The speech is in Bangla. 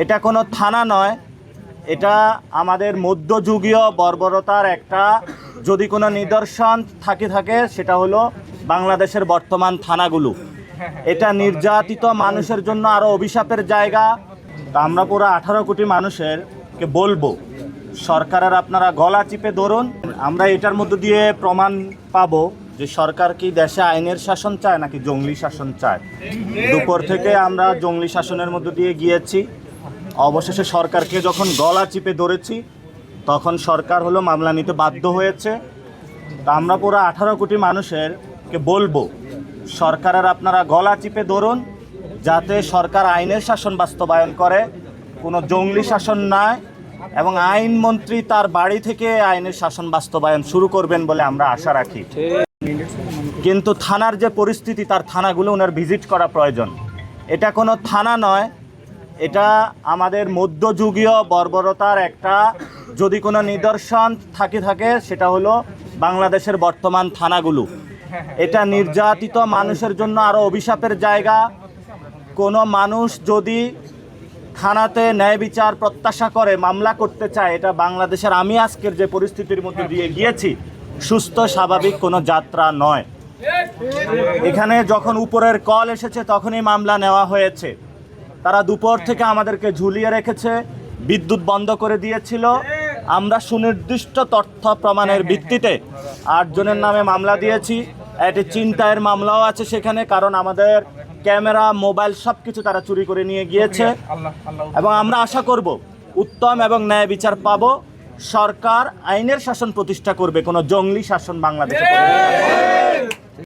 এটা কোনো থানা নয়, এটা আমাদের মধ্যযুগীয় বর্বরতার একটা যদি কোনো নিদর্শন থাকে সেটা হলো বাংলাদেশের বর্তমান থানাগুলো। এটা নির্যাতিত মানুষের জন্য আরও অভিশাপের জায়গা। তা আমরা পুরো 18 কোটি মানুষেরকে বলবো, সরকারের আপনারা গলা চিপে ধরুন। আমরা এটার মধ্যে দিয়ে প্রমাণ পাবো যে সরকার কি দেশে আইনের শাসন চায় নাকি জঙ্গলি শাসন চায়। দুপুর থেকে আমরা জঙ্গলি শাসনের মধ্যে দিয়ে গিয়েছি, অবশেষে সরকারকে যখন গলা চিপে ধরেছি তখন সরকার হলো মামলা নিতে বাধ্য হয়েছে। তা আমরা পুরো 18 কোটি মানুষেরকে বলবো, সরকারের আপনারা গলা চিপে ধরুন, যাতে সরকার আইনের শাসন বাস্তবায়ন করে, কোনো জঙ্গলি শাসন নয়, এবং আইনমন্ত্রী তার বাড়ি থেকে আইনের শাসন বাস্তবায়ন শুরু করবেন বলে আমরা আশা রাখি। কিন্তু থানার যে পরিস্থিতি, তার থানাগুলো ওনার ভিজিট করা প্রয়োজন। এটা কোনো থানা নয়, এটা আমাদের মধ্যযুগীয় বর্বরতার একটা যদি কোনো নিদর্শন থাকে সেটা হলো বাংলাদেশের বর্তমান থানাগুলো। এটা নির্যাতিত মানুষের জন্য আরও অভিশাপের জায়গা। কোনো মানুষ যদি থানাতে ন্যায় বিচার প্রত্যাশা করে মামলা করতে চায়, এটা বাংলাদেশের আমি আজকের যে পরিস্থিতির মধ্যে দিয়ে গিয়েছি সুস্থ স্বাভাবিক কোনো যাত্রা নয়। এখানে যখন উপরের কল এসেছে তখনই মামলা নেওয়া হয়েছে। তারা দুপুর থেকে আমাদেরকে ঝুলিয়ে রেখেছে, বিদ্যুৎ বন্ধ করে দিয়েছিল। আমরা সুনির্দিষ্ট তথ্য প্রমাণের ভিত্তিতে 8 জনের নামে মামলা দিয়েছি। একটি ছিনতাইয়ের মামলাও আছে সেখানে, কারণ আমাদের ক্যামেরা, মোবাইল সব কিছু তারা চুরি করে নিয়ে গিয়েছে। এবং আমরা আশা করব উত্তম এবং ন্যায় বিচার পাব। সরকার আইনের শাসন প্রতিষ্ঠা করবে, কোনো জঙ্গলি শাসন বাংলাদেশে